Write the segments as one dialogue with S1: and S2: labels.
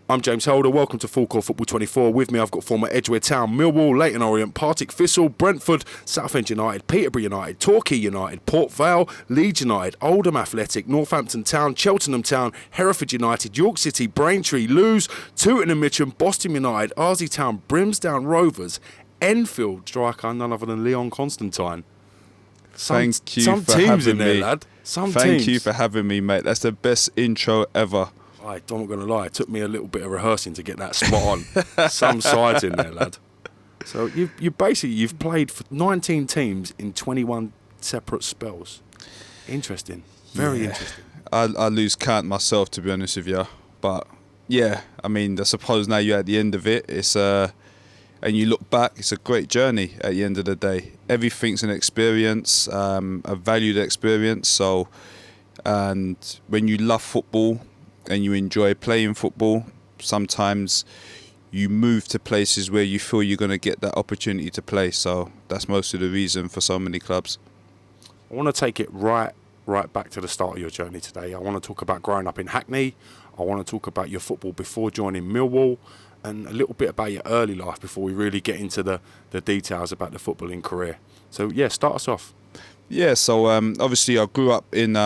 S1: I'm James Holder. Welcome to Full Court Football 24. With me, I've got former Edgware Town, Millwall, Leyton Orient, Partick Thistle, Brentford, Southend United, Peterborough United, Torquay United, Port Vale, Leeds United, Oldham Athletic, Northampton Town, Cheltenham Town, Hereford United, York City, Braintree, Lewes, Tooting and Mitcham, Boston United, Arsley Town, Brimsdown Rovers, Enfield striker, none other than Leon Constantine.
S2: Thank you
S1: some
S2: for
S1: teams
S2: having
S1: in there,
S2: me.
S1: lad. Thank
S2: Thank you for having me, mate. That's the best intro ever.
S1: I'm not going to lie, it took me a little bit of rehearsing to get that spot on. Some sides in there, lad. So you've played for 19 teams in 21 separate spells. Interesting. Very interesting.
S2: I lose count myself, to be honest with you. But yeah, I mean, I suppose now you're at the end of it. It's and you look back, it's a great journey at the end of the day. Everything's an experience, a valued experience. So, and when you love football and you enjoy playing football, sometimes you move to places where you feel you're going to get that opportunity to play. So that's most of the reason for so many clubs.
S1: I want to take it right back to the start of your journey today. I want to talk about growing up in Hackney. I want to talk about your football before joining Millwall, and a little bit about your early life before we really get into the details about the footballing career. So yeah, start us off.
S2: Yeah, so obviously I grew up in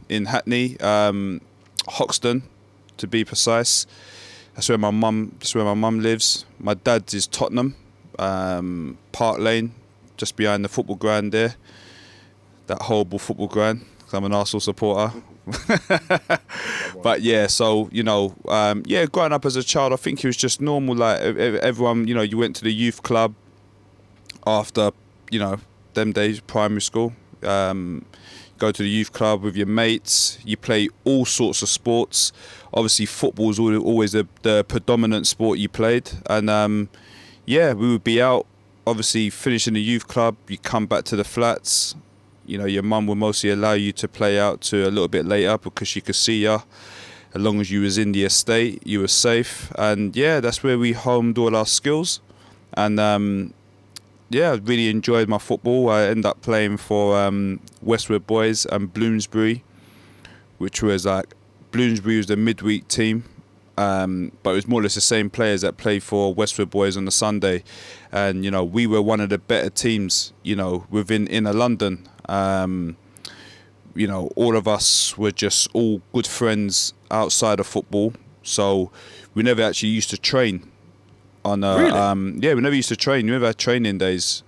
S2: in Hackney, Hoxton, to be precise. That's where my mum lives. My dad's is Tottenham, Park Lane, just behind the football ground there. That horrible football ground, 'cause I'm an Arsenal supporter. But yeah, so growing up as a child, I think it was just normal. Like everyone, you went to the youth club after, them days, primary school. Go to the youth club with your mates. You play all sorts of sports. Obviously, football was always the predominant sport you played. And we would be out, obviously finishing the youth club. You come back to the flats. Your mum would mostly allow you to play out to a little bit later because she could see you. As long as you was in the estate, you were safe. And yeah, that's where we honed all our skills. And I really enjoyed my football. I ended up playing for Westwood Boys and Bloomsbury, which was Bloomsbury was the midweek team, but it was more or less the same players that played for Westwood Boys on the Sunday. And we were one of the better teams, within inner London. All of us were just all good friends outside of football, so we never actually used to train.
S1: Really?
S2: We never used to train. We never had training days.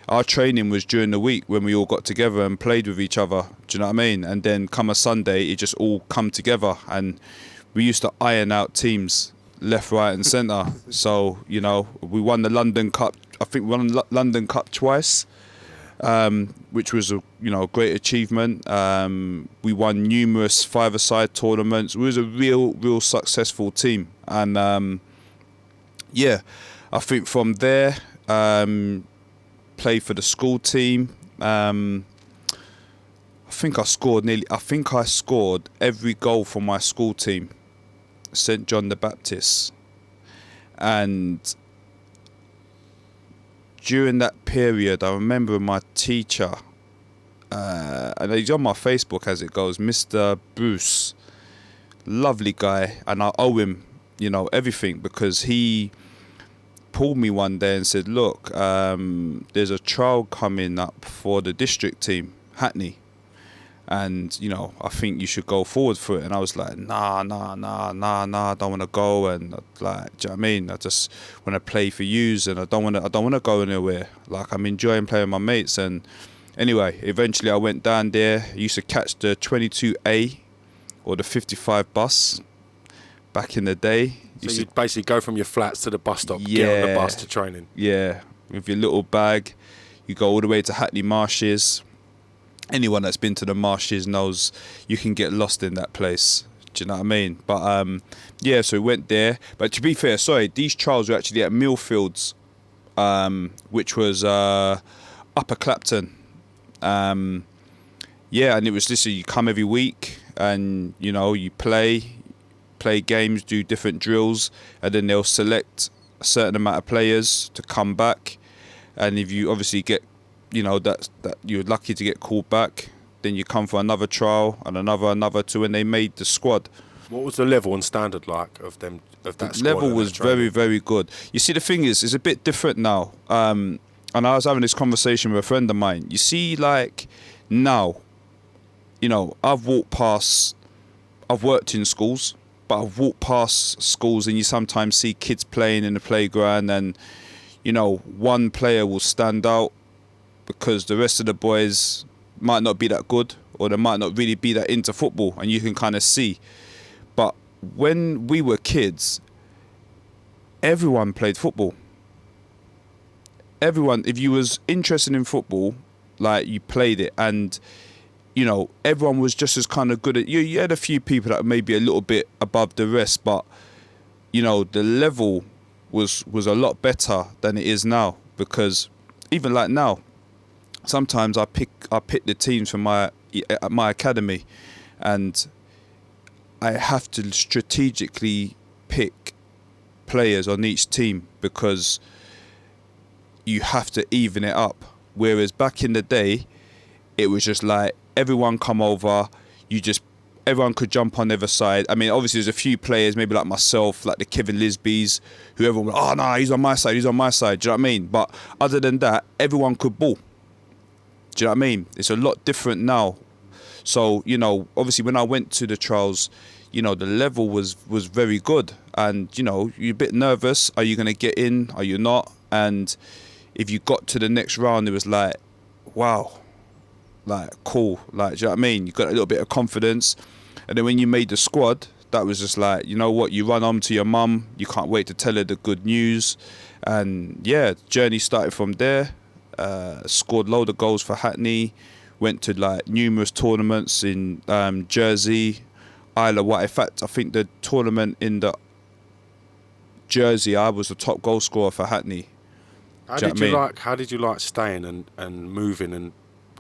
S2: Our training was during the week when we all got together and played with each other. Do you know what I mean? And then come a Sunday, it just all come together. And we used to iron out teams left, right and centre. So, we won the London Cup. I think we won the London Cup twice, which was a great achievement. We won numerous five-a-side tournaments. We was a real successful team. And I think from there, played for the school team. I think I scored every goal for my school team, St. John the Baptist. And during that period, I remember my teacher, and he's on my Facebook as it goes, Mr. Bruce, lovely guy, and I owe him, everything, because he pulled me one day and said, look, there's a trial coming up for the district team, Hackney, and I think you should go forward for it. And I was like, nah, I don't want to go. And do you know what I mean? I just want to play for yous, and I don't want to go anywhere. Like, I'm enjoying playing with my mates. And anyway, eventually I went down there. I used to catch the 22A or the 55 bus back in the day.
S1: So you'd basically go from your flats to the bus stop, get on the bus to training.
S2: Yeah, with your little bag. You go all the way to Hackney Marshes. Anyone that's been to the Marshes knows you can get lost in that place. Do you know what I mean? But so we went there. But to be fair, these trials were actually at Millfields, which was Upper Clapton. And it was literally you come every week and you play games, do different drills, and then they'll select a certain amount of players to come back. And if you obviously get, that you're lucky to get called back, then you come for another trial and another to when they made the squad.
S1: What was the level and standard like of them? Of that
S2: The
S1: squad
S2: level
S1: and
S2: was
S1: that training?
S2: very, very good. You see, the thing is, it's a bit different now. And I was having this conversation with a friend of mine. You see, like, now, you know, I've worked in schools, but I've walked past schools and you sometimes see kids playing in the playground and, you know, one player will stand out because the rest of the boys might not be that good or they might not really be that into football, and you can kind of see. But when we were kids, everyone played football. Everyone, if you was interested in football, like, you played it, and you know, everyone was just as kind of good at you. You had a few people that were maybe a little bit above the rest, but you know, the level was a lot better than it is now. Because even like now, sometimes I pick the teams from my academy, and I have to strategically pick players on each team because you have to even it up. Whereas back in the day, it was just like everyone come over, everyone could jump on the other side. I mean, obviously there's a few players, maybe like myself, like the Kevin Lisbys, who everyone went, oh no, he's on my side, do you know what I mean? But other than that, everyone could ball. Do you know what I mean? It's a lot different now. So, you know, obviously when I went to the trials, you know, the level was very good. And, you know, you're a bit nervous. Are you going to get in? Are you not? And if you got to the next round, it was like, wow, like, cool. Like, do you know what I mean? You got a little bit of confidence. And then when you made the squad, that was just like, you know what? You run home to your mum. You can't wait to tell her the good news. And, yeah, journey started from there. Scored load of goals for Hackney. Went to like numerous tournaments in Jersey, Isle of Wight. In fact, I think the tournament in the Jersey, I was the top goal scorer for Hackney.
S1: How did you like staying and moving and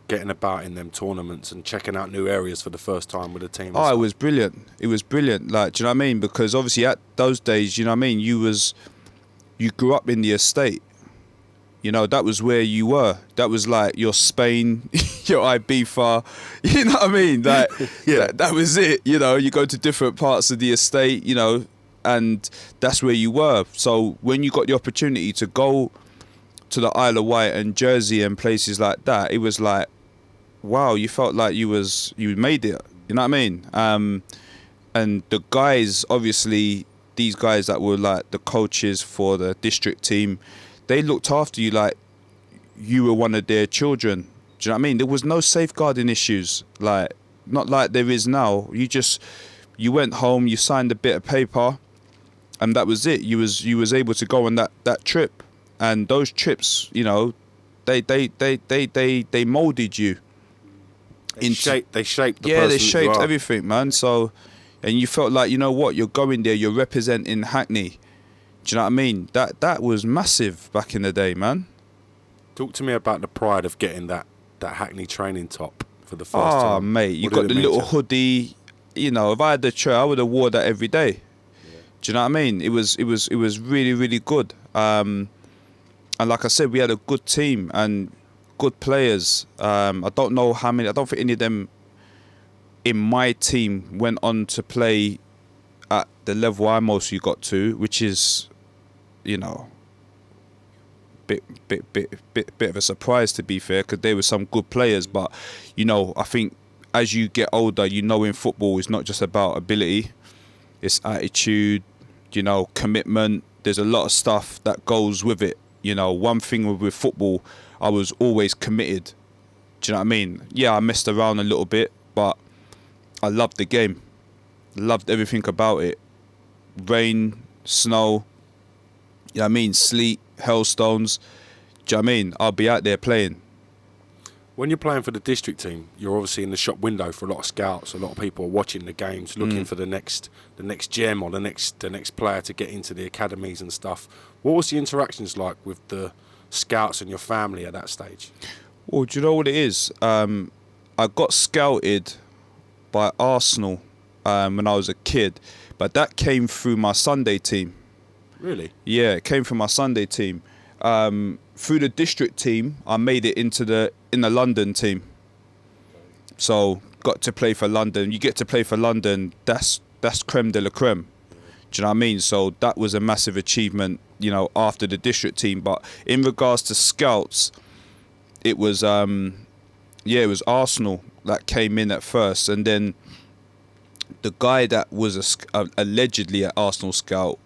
S1: getting about in them tournaments and checking out new areas for the first time with the team?
S2: Oh, it was brilliant. It was brilliant. Like, do you know what I mean? Because obviously at those days, you know what I mean, you grew up in the estate. You know, that was where you were. That was like your Spain, your Ibiza. You know what I mean? Like,
S1: yeah.
S2: that was it. You know, you go to different parts of the estate, you know, and that's where you were. So when you got the opportunity to go to the Isle of Wight and Jersey and places like that, it was like, wow, you felt like you made it. You know what I mean? And the guys, obviously, these guys that were like the coaches for the district team, they looked after you like you were one of their children. Do you know what I mean? There was no safeguarding issues, like, not like there is now. You went home, you signed a bit of paper, and that was it. You was able to go on that trip, and those trips, you know, they molded you.
S1: They shaped the person.
S2: Yeah, they shaped everything, man. So, and you felt like, you know what, you're going there, you're representing Hackney. Do you know what I mean? That was massive back in the day, man.
S1: Talk to me about the pride of getting that Hackney training top for the first time.
S2: Oh, mate, you got the little hoodie. You know, if I had the tray, I would have wore that every day. Yeah. Do you know what I mean? It was really, really good. And like I said, we had a good team and good players. I don't know how many. I don't think any of them in my team went on to play at the level I mostly got to, which is, you know, bit of a surprise, to be fair, because there were some good players. But, you know, I think as you get older, you know, in football, it's not just about ability, it's attitude, you know, commitment. There's a lot of stuff that goes with it. You know, one thing with football, I was always committed. Do you know what I mean? Yeah, I messed around a little bit, but I loved the game. Loved everything about it. Rain, snow, you know what I mean? Sleet, hailstones. Do you know what I mean? I'll be out there playing.
S1: When you're playing for the district team, you're obviously in the shop window for a lot of scouts. A lot of people are watching the games, looking for the next gem or the next player to get into the academies and stuff. What was the interactions like with the scouts and your family at that stage?
S2: Well, do you know what it is? I got scouted by Arsenal when I was a kid, but that came through my Sunday team.
S1: Really?
S2: Yeah, it came from my Sunday team. Through the district team, I made it in the London team. So got to play for London. You get to play for London. That's that's creme de la creme. Do you know what I mean? So that was a massive achievement, you know, after the district team. But in regards to scouts, it was it was Arsenal that came in at first, and then the guy that was allegedly an Arsenal scout,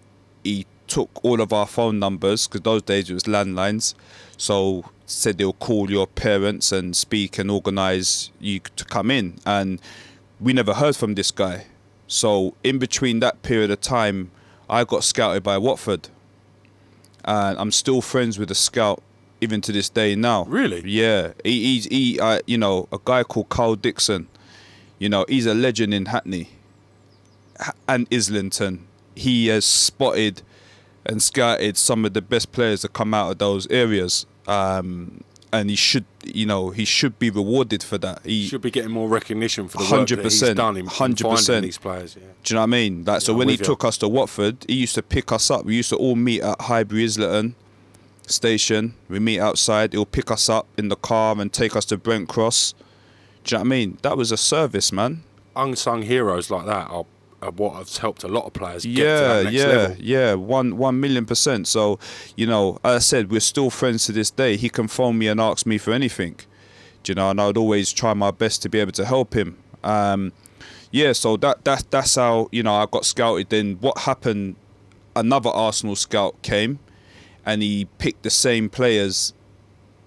S2: he took all of our phone numbers, because those days it was landlines, so said they'll call your parents and speak and organise you to come in, and we never heard from this guy. So in between that period of time, I got scouted by Watford, and I'm still friends with the scout even to this day now.
S1: Really?
S2: Yeah. He you know, a guy called Carl Dixon, you know, he's a legend in Hackney and Islington. He has spotted and scouted some of the best players that come out of those areas. And he should be rewarded for that. He
S1: should be getting more recognition for the work that he's done in finding these players. Yeah.
S2: Do you know what I mean? Like, so when he took us to Watford, he used to pick us up. We used to all meet at Highbury Islington station. We meet outside. He'll pick us up in the car and take us to Brent Cross. Do you know what I mean? That was a service, man.
S1: Unsung heroes like that are what has helped a lot of players get to that next level.
S2: Yeah, 1,000,000%. So, you know, as I said, we're still friends to this day. He can phone me and ask me for anything, do you know, and I would always try my best to be able to help him. So that's how, you know, I got scouted. Then what happened, another Arsenal scout came and he picked the same players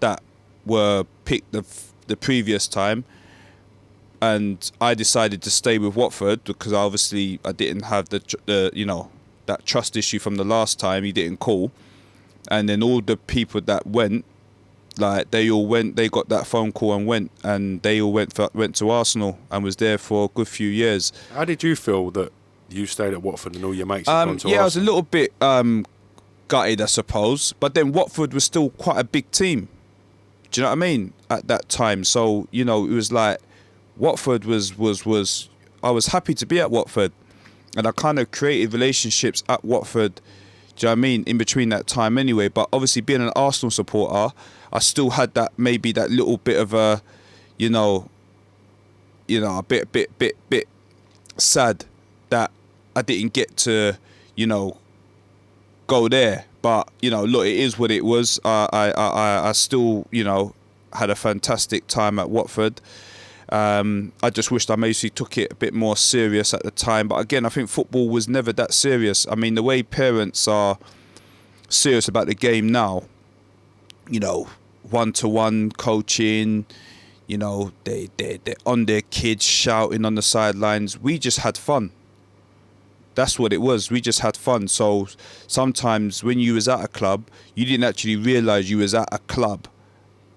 S2: that were picked the previous time. And I decided to stay with Watford because obviously I didn't have the you know, that trust issue from the last time. He didn't call, and then all the people that went, like they all went. They got that phone call and went, and they all went to Arsenal and was there for a good few years.
S1: How did you feel that you stayed at Watford and all your mates had gone to Arsenal?
S2: I was a little bit gutted, I suppose, but then Watford was still quite a big team. Do you know what I mean? At that time, so you know, it was like. Watford was I was happy to be at Watford, and I kind of created relationships at Watford, do you know what I mean, in between that time anyway. But obviously being an Arsenal supporter, I still had that little bit of a, you know, a bit sad that I didn't get to, you know, go there. But, you know, look, it is what it was. I still, you know, had a fantastic time at Watford. I just wished I maybe took it a bit more serious at the time. But again, I think football was never that serious. I mean, the way parents are serious about the game now, you know, one-to-one coaching, you know, they're on their kids shouting on the sidelines. We just had fun. That's what it was. We just had fun. So sometimes when you was at a club, you didn't actually realise you was at a club.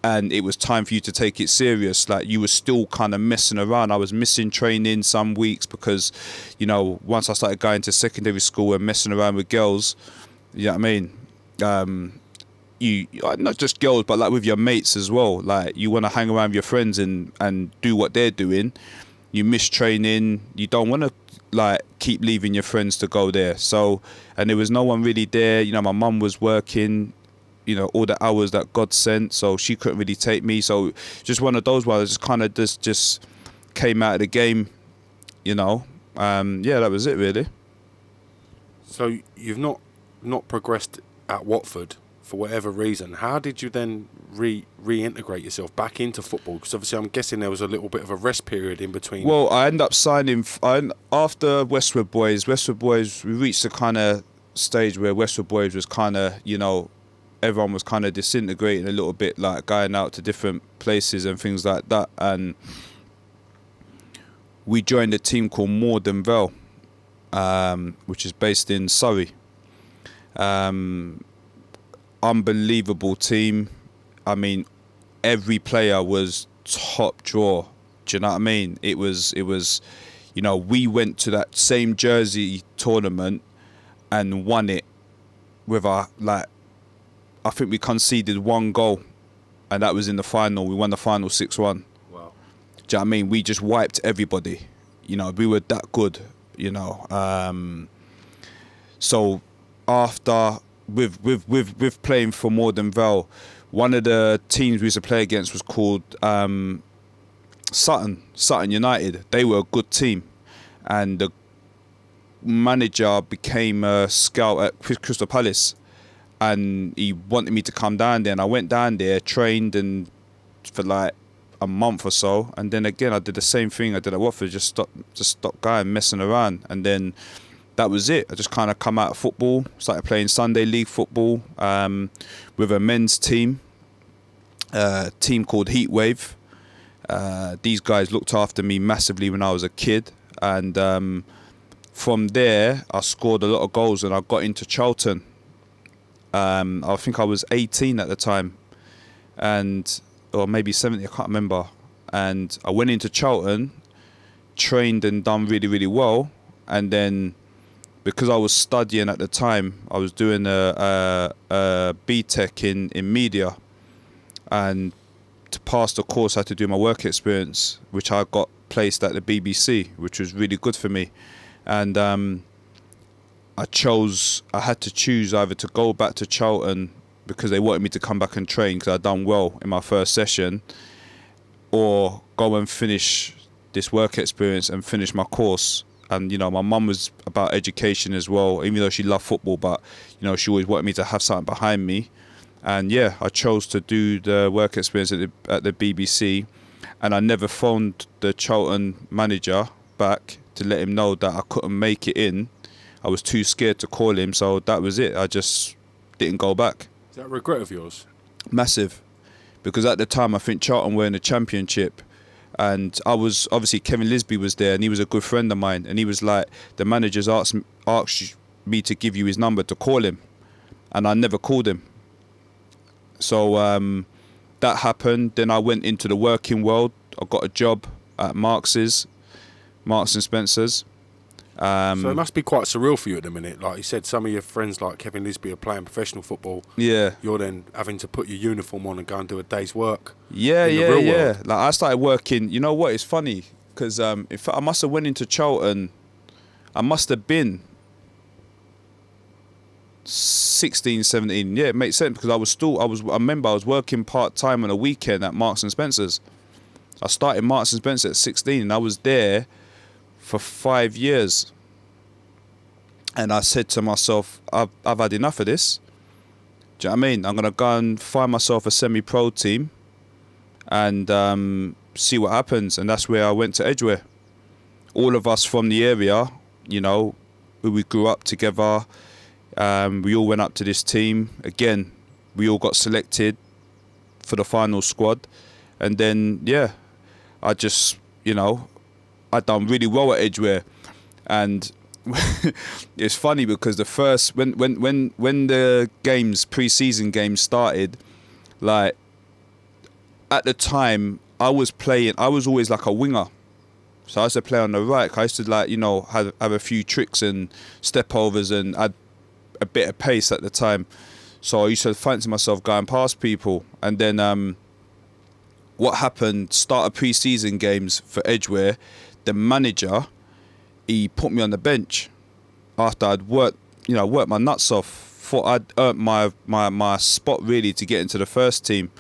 S2: And it was time for you to take it serious. Like, you were still kind of messing around. I was missing training some weeks because, you know, once I started going to secondary school and messing around with girls, you know what I mean? You not just girls, but like with your mates as well. Like, you want to hang around with your friends and do what they're doing. You miss training. You don't want to like keep leaving your friends to go there. So, and there was no one really there. You know, my mum was working, you know, all the hours that God sent, so she couldn't really take me. So just one of those ones, I just kind of just came out of the game, you know. That was it really.
S1: So you've not progressed at Watford for whatever reason. How did you then reintegrate yourself back into football? Because obviously I'm guessing there was a little bit of a rest period in between.
S2: Well, I ended up signing after Westwood Boys. Westwood Boys, we reached the kind of stage where Westwood Boys was kind of, you know, everyone was kind of disintegrating a little bit, like going out to different places and things like that. And we joined a team called Morden Vale, which is based in Surrey. Unbelievable team. I mean, every player was top drawer. Do you know what I mean? It was, you know, we went to that same Jersey tournament and won it with our, like, I think we conceded one goal, and that was in the final. We won the final 6-1.
S1: Wow.
S2: Do you know what I mean? We just wiped everybody. You know, we were that good, you know. So after, with playing for Morden Vale, one of the teams we used to play against was called Sutton United. They were a good team. And manager became a scout at Crystal Palace, and he wanted me to come down there, and I went down there, trained, and for like a month or so, and then again I did the same thing I did at Watford, just stopped going messing around, and then that was it. I just kind of come out of football, started playing Sunday League football with a men's team called Heatwave. These guys looked after me massively when I was a kid, and from there I scored a lot of goals, and I got into Charlton. I think I was 18 at the time, or maybe 70, I can't remember. And I went into Charlton, trained and done really, really well. And then, because I was studying at the time, I was doing a BTEC in media. And to pass the course, I had to do my work experience, which I got placed at the BBC, which was really good for me. And I had to choose either to go back to Charlton because they wanted me to come back and train because I'd done well in my first session, or go and finish this work experience and finish my course. And, you know, my mum was about education as well, even though she loved football, but, you know, she always wanted me to have something behind me. And yeah, I chose to do the work experience at the BBC, and I never phoned the Charlton manager back to let him know that I couldn't make it in. I was too scared to call him, so that was it. I just didn't go back.
S1: Is that a regret of yours?
S2: Massive. Because at the time, I think Charlton were in the Championship, and I was, obviously Kevin Lisby was there, and he was a good friend of mine, and he was like, the managers asked me to give you his number to call him, and I never called him. So that happened. Then I went into the working world. I got a job at Marks and Spencer's.
S1: So it must be quite surreal for you at the minute. Like you said, some of your friends like Kevin Lisby are playing professional football.
S2: Yeah.
S1: You're then having to put your uniform on and go and do a day's work.
S2: Yeah.
S1: World.
S2: Like I started working. You know what? It's funny because if I must have went into Charlton, I must have been 16, 17. Yeah, it makes sense because I remember I was working part-time on a weekend at Marks and Spencer's. I started Marks and Spencer at 16, and I was there for 5 years. And I said to myself, I've had enough of this. Do you know what I mean? I'm going to go and find myself a semi-pro team and see what happens. And that's where I went to Edgware. All of us from the area, you know, we grew up together. We all went up to this team. Again, we all got selected for the final squad. And then, yeah, I just, you know, I'd done really well at Edgware. And it's funny because the first, when the games, pre-season games started, like, at the time, I was always like a winger. So I used to play on the right. I used to, like, you know, have a few tricks and step overs, and I'd a bit of pace at the time. So I used to fancy myself going past people. And then what happened, start of pre-season games for Edgware, the manager, he put me on the bench after I'd worked my nuts off. Thought I'd earned my spot really to get into the first team.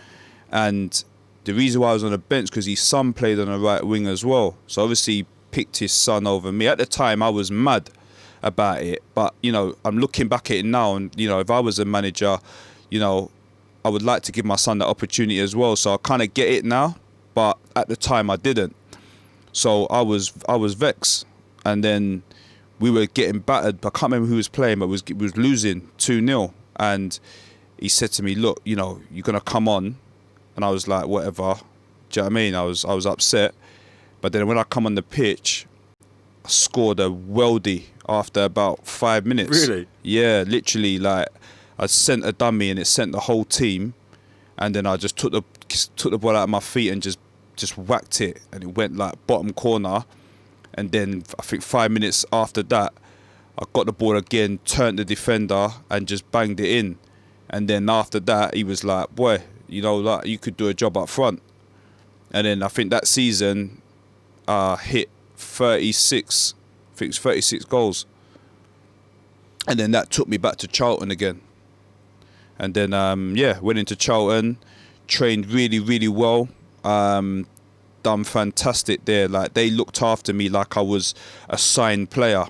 S2: And the reason why I was on the bench because his son played on the right wing as well. So obviously he picked his son over me. At the time I was mad about it, but, you know, I'm looking back at it now, and, you know, if I was a manager, you know, I would like to give my son that opportunity as well. So I kind of get it now, but at the time I didn't. So I was vexed, and then we were getting battered. I can't remember who was playing, but it was losing 2-0. And he said to me, "Look, you know, you're gonna come on," and I was like, "Whatever." Do you know what I mean? I was upset, but then when I come on the pitch, I scored a worldie after about 5 minutes.
S1: Really?
S2: Yeah, literally. Like, I sent a dummy and it sent the whole team, and then I just took the ball out of my feet and just whacked it, and it went like bottom corner. And then I think 5 minutes after that, I got the ball again, turned the defender and just banged it in. And then after that, he was like, "Boy, you know, like, you could do a job up front." And then I think that season hit 36. I think it's 36 goals. And then that took me back to Charlton again. And then, went into Charlton, trained really, really well. Done fantastic there. Like, they looked after me like I was a signed player.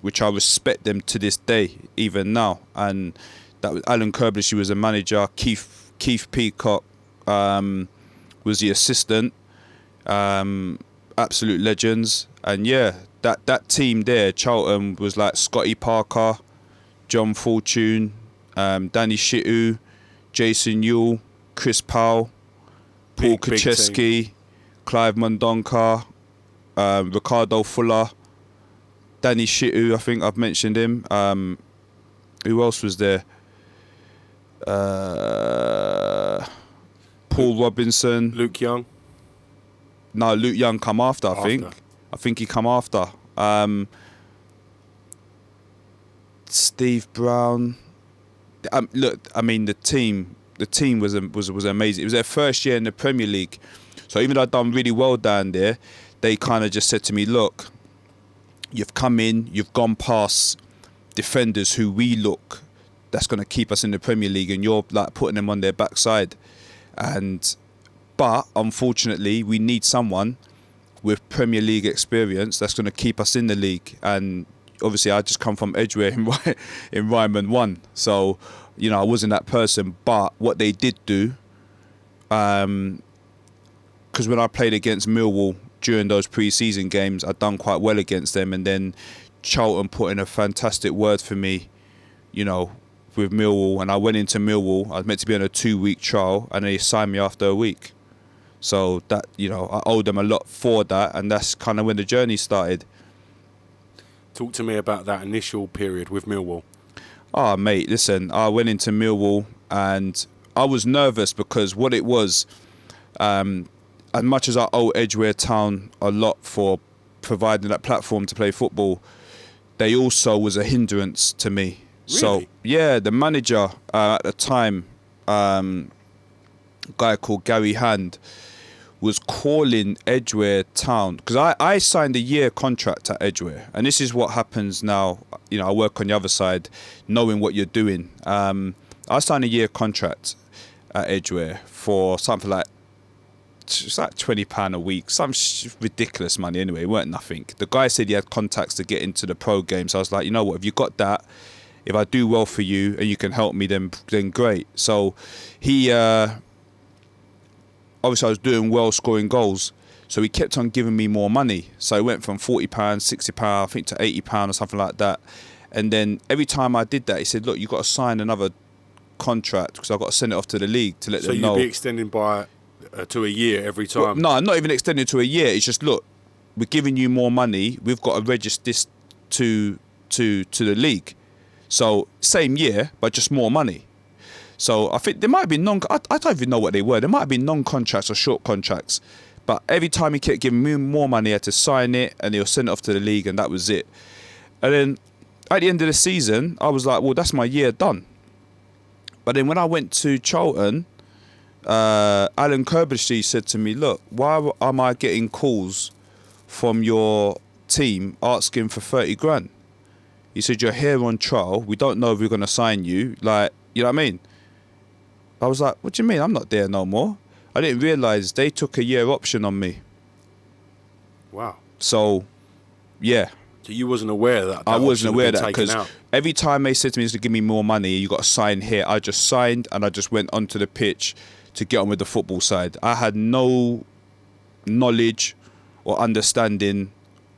S2: which I respect them to this day, even now. And that was Alan Kerbishley was a manager. Keith Peacock was the assistant. Absolute legends. And yeah, that team there, Charlton, was like Scotty Parker, John Fortune, Danny Shitu, Jason Ewell, Chris Powell, Paul Kaczewski, Clive Mondonka, Ricardo Fuller, Danny Shitu, I think I've mentioned him. Who else was there? Paul Robinson.
S1: Luke Young.
S2: No, Luke Young come after, I think. I think he come after. Steve Brown. Look, I mean, the team was amazing. It was their first year in the Premier League. So even though I'd done really well down there, they kind of just said to me, look, you've come in, you've gone past defenders who we look, that's going to keep us in the Premier League, and you're like putting them on their backside. But unfortunately, we need someone with Premier League experience that's going to keep us in the league. And obviously, I just come from Edgware in Ryman 1. So, you know, I wasn't that person. But what they did do, because when I played against Millwall during those pre-season games, I'd done quite well against them. And then Charlton put in a fantastic word for me, you know, with Millwall. And I went into Millwall. I was meant to be on a 2-week trial, and they signed me after a week. So that, you know, I owe them a lot for that, and that's kind of when the journey started.
S1: Talk to me about that initial period with Millwall.
S2: Oh, mate, listen, I went into Millwall and I was nervous because what it was, as much as I owe Edgware Town a lot for providing that platform to play football, they also was a hindrance to me.
S1: Really?
S2: So, yeah, the manager at the time, a guy called Gary Hand, was calling Edgware Town, because I signed a year contract at Edgware, and this is what happens now. You know, I work on the other side, knowing what you're doing. I signed a year contract at Edgware for something like, it's like £20 a week, some ridiculous money anyway. It weren't nothing. The guy said he had contacts to get into the pro game, so I was like, you know what, if you got that, if I do well for you and you can help me, then great. So he. Obviously, I was doing well, scoring goals. So he kept on giving me more money. So it went from £40, £60, I think, to £80 or something like that. And then every time I did that, he said, look, you've got to sign another contract because I've got to send it off to the league to let them know.
S1: So you'd be extending by to a year every time?
S2: Well, no, I'm not even extending to a year. It's just, look, we're giving you more money. We've got to register this to the league. So same year, but just more money. So I think there might have been I don't even know what they were. There might have been non-contracts or short contracts. But every time he kept giving me more money, I had to sign it and he'll send it off to the league, and that was it. And then at the end of the season, I was like, well, that's my year done. But then when I went to Charlton, Alan Kerbishley said to me, look, why am I getting calls from your team asking for 30 grand? He said, you're here on trial. We don't know if we're going to sign you. Like, you know what I mean? I was like, what do you mean? I'm not there no more. I didn't realise they took a year option on me.
S1: Wow.
S2: So, yeah.
S1: So you wasn't aware that
S2: I wasn't aware of that,
S1: because
S2: every time they said to me, to give me more money, you got to sign here. I just signed and I just went onto the pitch to get on with the football side. I had no knowledge or understanding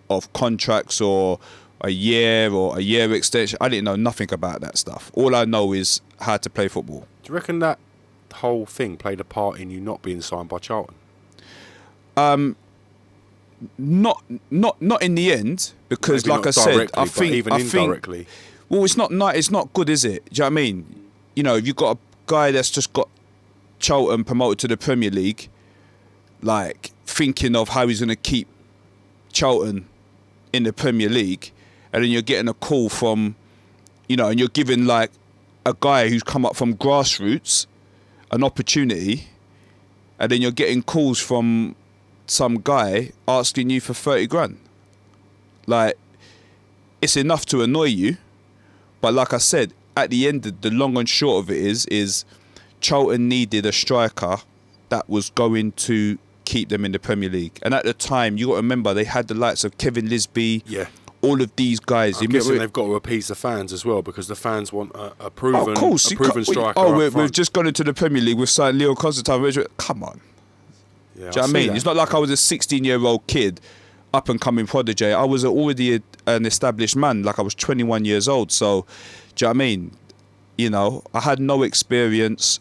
S2: of contracts or a year extension. I didn't know nothing about that stuff. All I know is how to play football.
S1: Do you reckon that whole thing played a part in you not being signed by Charlton?
S2: Not in the end, because
S1: Maybe
S2: like I said, I think
S1: even indirectly.
S2: Well, it's not good, is it? Do you know what I mean? You know, if you've got a guy that's just got Charlton promoted to the Premier League, like thinking of how he's going to keep Charlton in the Premier League, and then you're getting a call from, you know, and you're giving like a guy who's come up from grassroots an opportunity, and then you're getting calls from some guy asking you for 30 grand. Like, it's enough to annoy you, but like I said, at the end, the long and short of it is Charlton needed a striker that was going to keep them in the Premier League. And at the time, you got to remember, they had the likes of Kevin Lisby,
S1: Yeah.
S2: all of these guys.
S1: I'm guessing they've got to appease the fans as well, because the fans want a proven, striker.
S2: We've just gone into the Premier League. We've signed Leo Constantine. Come on.
S1: Yeah,
S2: Do you know what I mean? It's not like I was a 16-year-old kid, up and coming prodigy. I was already an established man. Like, I was 21 years old. So, do you know what I mean? You know, I had no experience,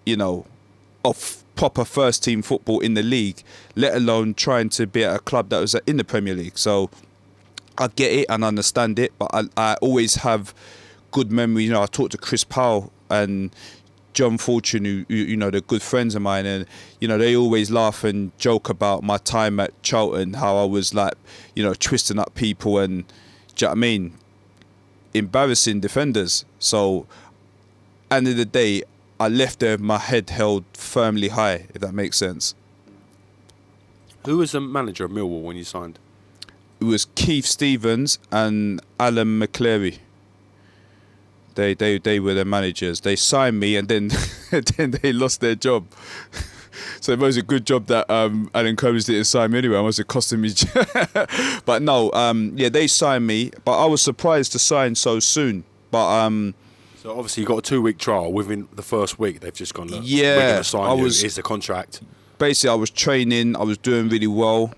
S2: you know, of proper first team football in the league, let alone trying to be at a club that was in the Premier League. So I get it and understand it, but I always have good memories. You know, I talked to Chris Powell and John Fortune, who you know, they're good friends of mine, and you know, they always laugh and joke about my time at Charlton, how I was like, you know, twisting up people and, do you know what I mean, embarrassing defenders. So, end of the day, I left there with my head held firmly high, if that makes sense.
S1: Who was the manager of Millwall when you signed?
S2: It was Keith Stevens and Alan McCleary. They were the managers. They signed me, and then then they lost their job. So it was a good job that Alan Cummins didn't sign me anyway. I must have cost him his But no, yeah, they signed me. But I was surprised to sign so soon. But
S1: so obviously you got a 2-week trial. Within the first week, they've just gone, look,
S2: yeah,
S1: we're going to sign you. Here's the contract.
S2: Basically, I was training. I was doing really well.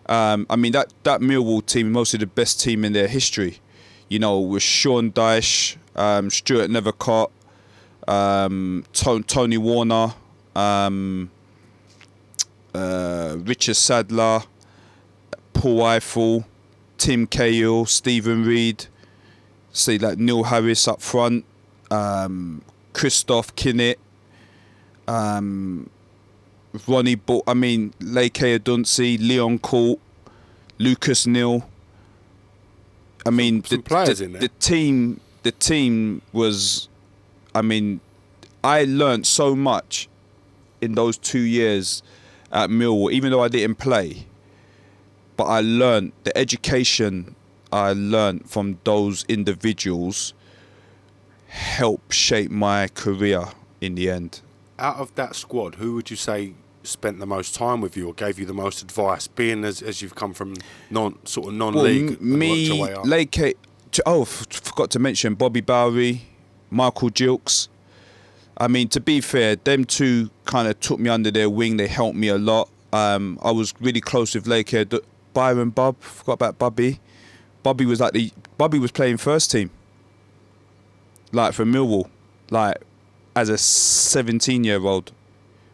S2: I mean, that Millwall team, mostly the best team in their history. You know, with Sean Dyche, Stuart Nethercott, Tony Warner, Richard Sadler, Paul Eiffel, Tim Cahill, Stephen Reid, say like Neil Harris up front, Christoph Kinnett, Ronnie Bull, I mean, Leke Adunsi, Leon Court, Lucas Neill. I mean,
S1: some players in there.
S2: The team was, I mean, I learnt so much in those 2 years at Millwall, even though I didn't play. But I learnt the education I learnt from those individuals helped shape my career in the end.
S1: Out of that squad, who would you say spent the most time with you or gave you the most advice, being as you've come from non-league?
S2: Well, me, Lake. Forgot to mention Bobby Bowery, Michael Gilks. I mean, to be fair, them two kind of took me under their wing. They helped me a lot. I was really close with Lake. Byron Bob, forgot about Bobby. Bobby was playing first team, like for Millwall, like as a 17-year-old,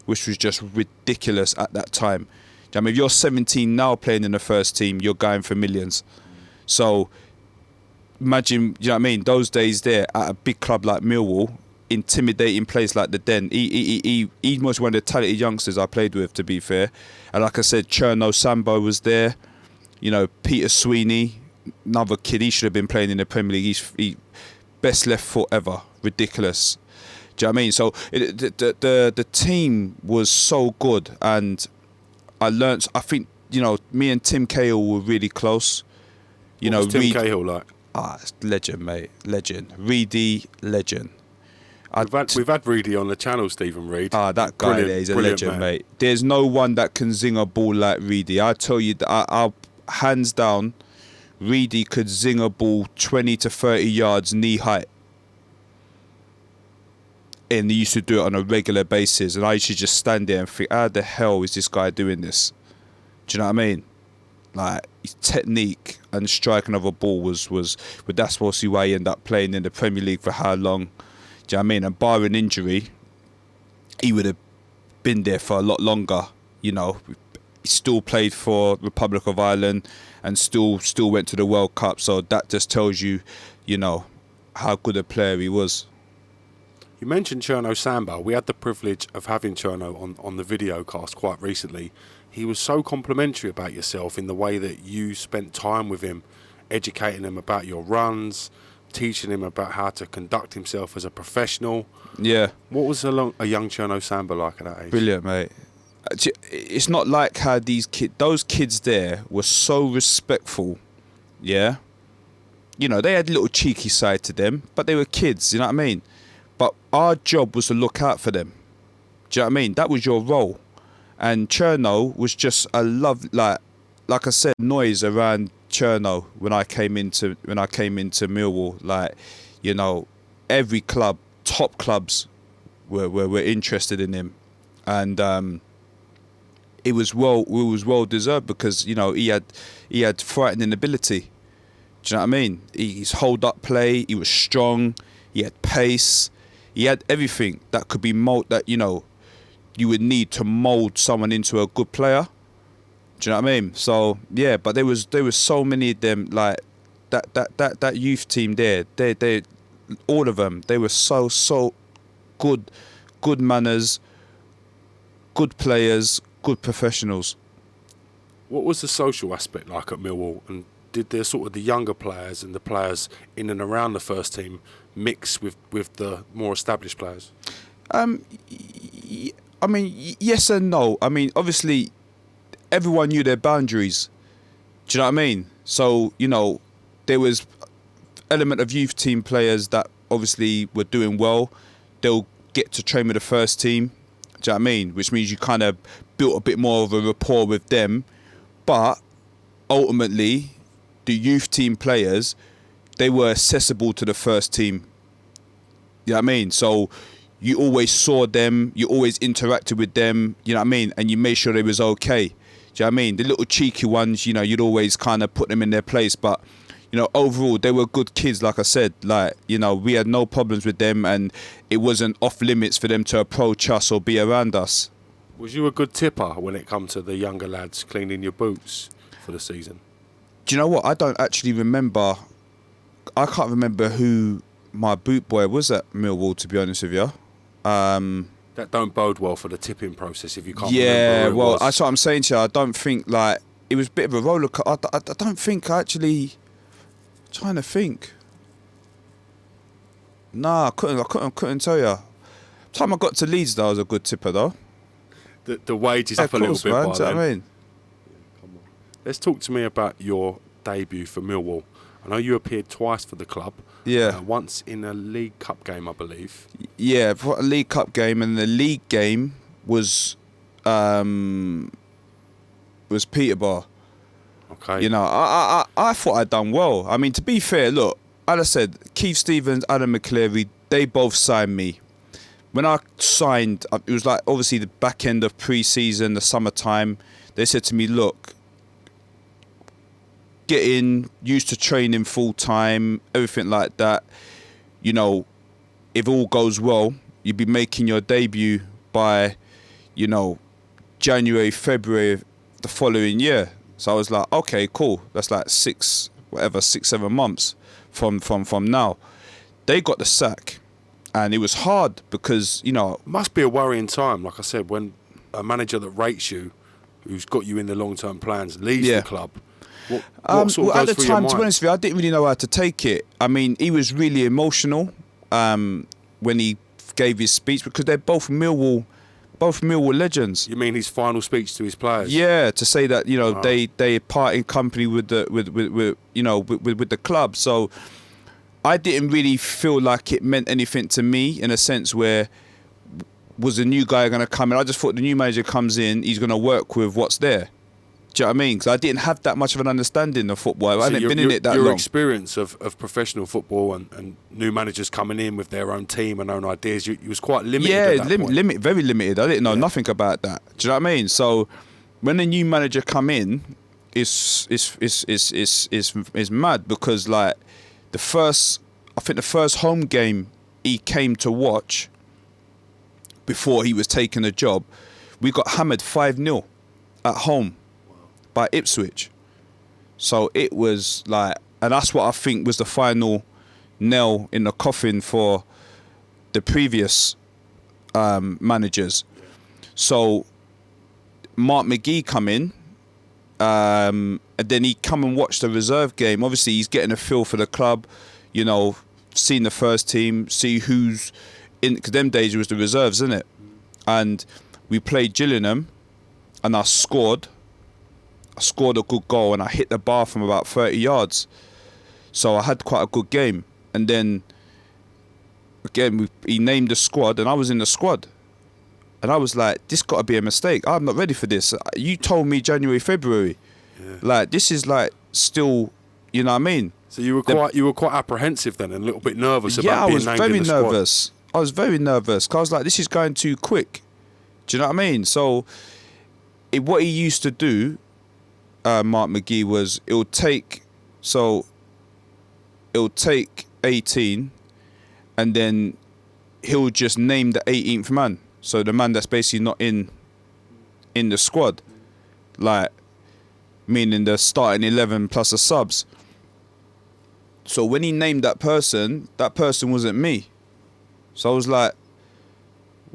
S2: which was just ridiculous at that time. I mean, if you're 17 now playing in the first team, you're going for millions. So imagine, you know what I mean, those days there at a big club like Millwall, intimidating place like the Den. He was one of the talented youngsters I played with, to be fair. And like I said, Cherno Samba was there. You know, Peter Sweeney, another kid. He should have been playing in the Premier League. He best left foot ever. Ridiculous. Do you know what I mean? So the team was so good, and I learnt. I think, you know, me and Tim Cahill were really close. You know,
S1: Tim Cahill like?
S2: Legend, mate, legend. Reedy, legend.
S1: We've had Reedy on the channel, Stephen Reid.
S2: That guy there is a legend, mate. There's no one that can zing a ball like Reedy. I tell you, I'll hands down, Reedy could zing a ball 20 to 30 yards knee height. And he used to do it on a regular basis. And I used to just stand there and think, how the hell is this guy doing this? Do you know what I mean? Like, his technique and striking of a ball was but that's mostly why he ended up playing in the Premier League for how long. Do you know what I mean? And barring injury, he would have been there for a lot longer. You know, he still played for Republic of Ireland and still went to the World Cup. So that just tells you, you know, how good a player he was.
S1: You mentioned Cherno Samba. We had the privilege of having Cherno on the video cast quite recently. He was so complimentary about yourself in the way that you spent time with him, educating him about your runs, teaching him about how to conduct himself as a professional.
S2: Yeah.
S1: What was a young Cherno Samba like at that age?
S2: Brilliant, mate. It's not like how those kids there were so respectful, yeah? You know, they had a little cheeky side to them, but they were kids, you know what I mean? But our job was to look out for them. Do you know what I mean? That was your role. And Cherno was just a like I said, noise around Cherno when I came into Millwall. Like, you know, every club, top clubs, were interested in him, and it was well deserved because, you know, he had frightening ability. Do you know what I mean? His hold up play, he was strong, he had pace, he had everything that could be that, you know, you would need to mould someone into a good player. Do you know what I mean? So yeah, but there was so many of them, like that youth team there. They all of them. They were so good manners, good players, good professionals.
S1: What was the social aspect like at Millwall, and did the sort of the younger players and the players in and around the first team mix with the more established players?
S2: I mean, yes and no. I mean, obviously, everyone knew their boundaries. Do you know what I mean? So, you know, there was element of youth team players that obviously were doing well. They'll get to train with the first team. Do you know what I mean? Which means you kind of built a bit more of a rapport with them. But ultimately, the youth team players, they were accessible to the first team. You know what I mean? So you always saw them, you always interacted with them, you know what I mean? And you made sure they was okay. Do you know what I mean? The little cheeky ones, you know, you'd always kind of put them in their place. But, you know, overall, they were good kids, like I said. Like, you know, we had no problems with them, and it wasn't off limits for them to approach us or be around us.
S1: Was you a good tipper when it come to the younger lads cleaning your boots for the season?
S2: Do you know what? I don't actually remember. I can't remember who my boot boy was at Millwall, to be honest with you.
S1: That don't bode well for the tipping process if you can't
S2: yeah,
S1: remember who it
S2: well,
S1: was.
S2: that's what I'm saying to you. I don't think, like, it was a bit of a roller coaster. I don't think I actually... Trying to think. Nah, I couldn't tell you. Time I got to Leeds, though, I was a good tipper, though.
S1: The wage is up a little bit,
S2: man.
S1: by
S2: Do you know
S1: then.
S2: what I mean?
S1: Come on. Let's talk to me about your debut for Millwall. I know you appeared twice for the club.
S2: Yeah.
S1: Once in a League Cup game, I believe.
S2: Yeah, for a League Cup game, and the league game was Peterborough.
S1: Okay.
S2: You know, I thought I'd done well. I mean, to be fair, look, as I said, Keith Stevens, Adam McCleary, they both signed me. When I signed, it was like obviously the back end of pre-season, the summertime. They said to me, look, get in, used to training full time, everything like that. You know, if all goes well, you'll be making your debut by, you know, January, February the following year. So I was like, okay, cool. That's like 6, 7 months from now. They got the sack. And it was hard because, you know...
S1: It must be a worrying time, like I said, when a manager that rates you, who's got you in the long-term plans, leaves the club. What sort of goes
S2: at the
S1: through your
S2: time, to be
S1: mind?
S2: honest with you, I didn't really know how to take it. I mean, he was really emotional when he gave his speech because they're both Millwall legends.
S1: You mean his final speech to his players?
S2: Yeah, to say that, you know, they part in company with the club. So I didn't really feel like it meant anything to me in a sense where was the new guy going to come in. I just thought the new manager comes in, he's going to work with what's there. Do you know what I mean? Because I didn't have that much of an understanding of football. I hadn't been in it that long.
S1: Your experience of professional football and new managers coming in with their own team and own ideas, you was quite limited at that point.
S2: Very limited. I didn't know nothing about that. Do you know what I mean? So when a new manager come in, it's mad because like the first home game he came to watch before he was taking the job, we got hammered 5-0 at home by Ipswich. So it was like, and that's what I think was the final nail in the coffin for the previous managers. So Mark McGEE come in, and then he come and watch the reserve game. Obviously he's getting a feel for the club, you know, seeing the first team, see who's in, because them days it was the reserves, isn't it? And we played Gillingham, and I scored a good goal, and I hit the bar from about 30 yards. So I had quite a good game. And then, again, he named the squad, and I was in the squad. And I was like, this got to be a mistake. I'm not ready for this. You told me January, February. Yeah. Like, this is like still, you know what I mean?
S1: So you were quite apprehensive then, and a little bit nervous
S2: Yeah,
S1: about
S2: I
S1: being
S2: was
S1: named
S2: very
S1: in the squad.
S2: nervous. I was very nervous because I was like, this is going too quick. Do you know what I mean? So what he used to do, Mark McGEE, was it'll take 18 and then he'll just name the 18th man. So the man that's basically not in the squad. Like, meaning the starting 11 plus the subs. So when he named that person wasn't me. So I was like,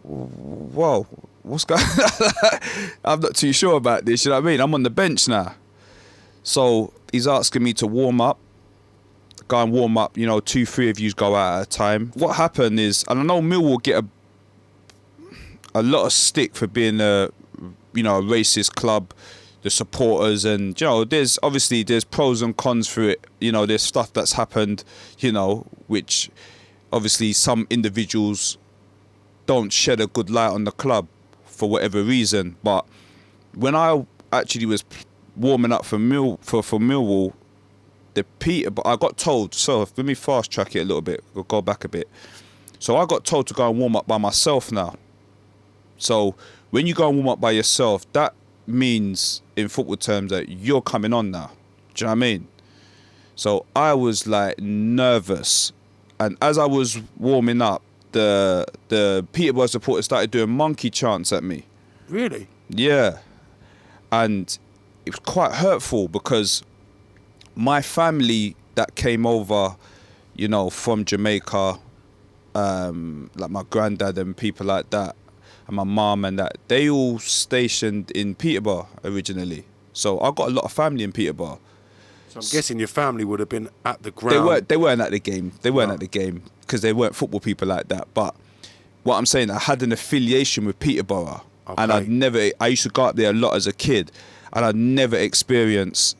S2: whoa, what's going on? I'm not too sure about this, you know what I mean? I'm on the bench now. So he's asking me to warm up. Go and warm up, 2-3 of you go out at a time. What happened is, and I know Millwall get a lot of stick for being a racist club, the supporters, and there's pros and cons for it. There's stuff that's happened, which obviously some individuals don't shed a good light on the club for whatever reason. But when I actually was warming up for Millwall, but I got told, so let me fast track it a little bit, we'll go back a bit. So I got told to go and warm up by myself now. So when you go and warm up by yourself, that means in football terms that you're coming on now. Do you know what I mean? So I was like nervous, and as I was warming up, the Peterborough supporters started doing monkey chants at me.
S1: Really?
S2: Yeah. And it was quite hurtful because my family that came over, from Jamaica, like my granddad and people like that, and my mum and that, they all stationed in Peterborough originally. So I got a lot of family in Peterborough.
S1: So I'm guessing your family would have been at the ground.
S2: They weren't at the game. They weren't at the game because they weren't football people like that. But what I'm saying, I had an affiliation with Peterborough, and I used to go up there a lot as a kid, and I'd never experienced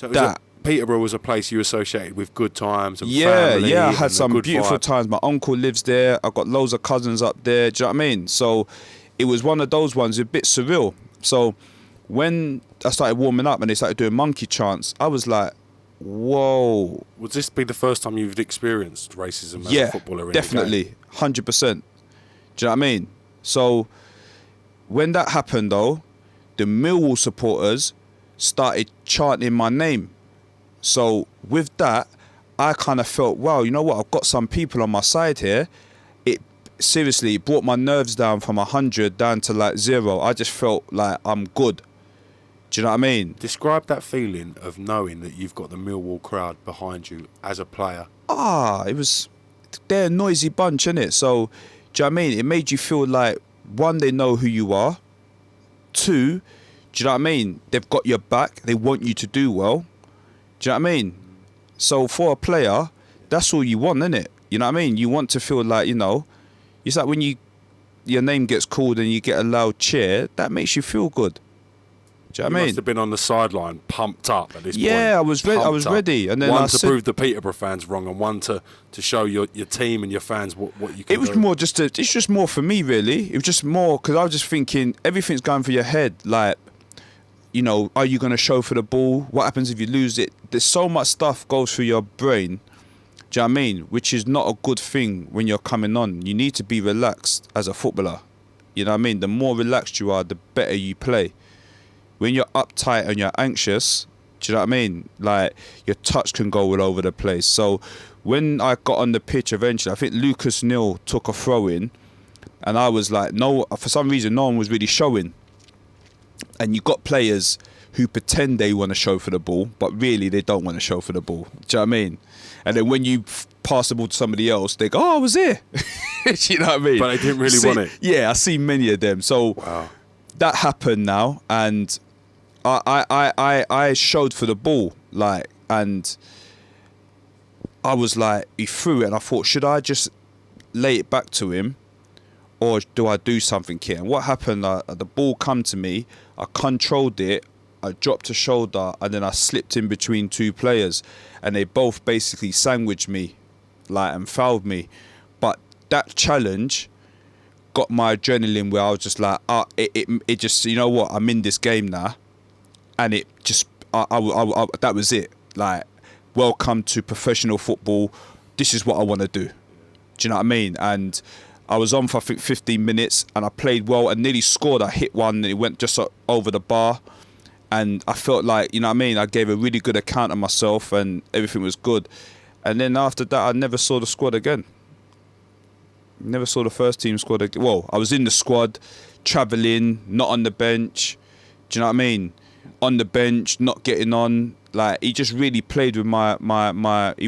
S2: that.
S1: Peterborough was a place you associated with good times and family.
S2: Yeah, I had some beautiful
S1: vibe.
S2: times. My uncle lives there. I've got loads of cousins up there. Do you know what I mean? So it was one of those ones, a bit surreal. So when I started warming up and they started doing monkey chants, I was like, whoa.
S1: Would this be the first time you've experienced racism as a footballer?
S2: Yeah, definitely, 100%. Do you know what I mean? So when that happened, though, the Millwall supporters started chanting my name. So with that, I kind of felt, wow, you know what? I've got some people on my side here. It brought my nerves down from 100 down to like 0. I just felt like I'm good. Do you know what I mean?
S1: Describe that feeling of knowing that you've got the Millwall crowd behind you as a player.
S2: They're a noisy bunch, innit? So, do you know what I mean? It made you feel like, one, they know who you are. 2, do you know what I mean? They've got your back. They want you to do well. Do you know what I mean? So for a player, that's all you want, innit? You know what I mean? You want to feel like, it's like when your name gets called and you get a loud cheer, that makes you feel good. Do you know what I mean?
S1: Must have been on the sideline, pumped up at this point.
S2: Yeah, I was ready. And then
S1: one to prove the Peterborough fans wrong, and one to show your team and your fans what you can do.
S2: It was it's just more for me, really. It was just more because I was just thinking everything's going for your head. Like, are you going to show for the ball? What happens if you lose it? There's so much stuff goes through your brain. Do you know what I mean? Which is not a good thing when you're coming on. You need to be relaxed as a footballer. You know what I mean? The more relaxed you are, the better you play. When you're uptight and you're anxious, do you know what I mean? Like, your touch can go all over the place. So when I got on the pitch eventually, I think Neill took a throw in, and I was like, no, for some reason, no one was really showing. And you got players who pretend they want to show for the ball, but really they don't want to show for the ball. Do you know what I mean? And then when you pass the ball to somebody else, they go, oh, I was here. You know what I mean?
S1: But they didn't really want it.
S2: Yeah, I see many of them. So that happened now, and I showed for the ball, like, and I was like, he threw it, and I thought, should I just lay it back to him, or do I do something here? And what happened, the ball come to me, I controlled it, I dropped a shoulder, and then I slipped in between two players, and they both basically sandwiched me, like, and fouled me. But that challenge got my adrenaline where I was just like, it just, you know what, I'm in this game now. And it just, that was it. Like, welcome to professional football. This is what I want to do. Do you know what I mean? And I was on for, I think, 15 minutes, and I played well and nearly scored. I hit one and it went just over the bar. And I felt like, you know what I mean, I gave a really good account of myself and everything was good. And then after that, I never saw the squad again. Never saw the first team squad again. Well, I was in the squad, travelling, not on the bench. Do you know what I mean? On the bench, not getting on. Like, he just really played with my career, Mark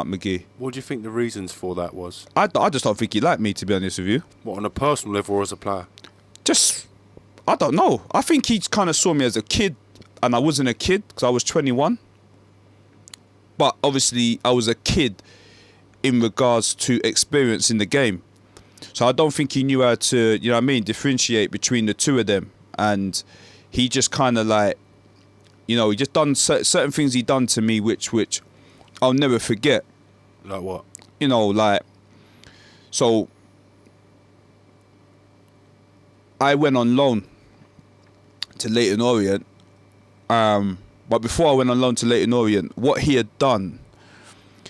S2: McGEE.
S1: What do you think the reasons for that was?
S2: I just don't think he liked me, to be honest with you.
S1: What, on a personal level or as a player?
S2: Just, I don't know. I think he kind of saw me as a kid, and I wasn't a kid because I was 21. But obviously, I was a kid in regards to experience in the game. So I don't think he knew how to, you know what I mean, differentiate between the two of them. And he just kind of like, you know, he just done certain things he done to me, which I'll never forget.
S1: Like what?
S2: You know, like, so I went on loan to Leyton Orient. But before I went on loan to Leyton Orient, what he had done,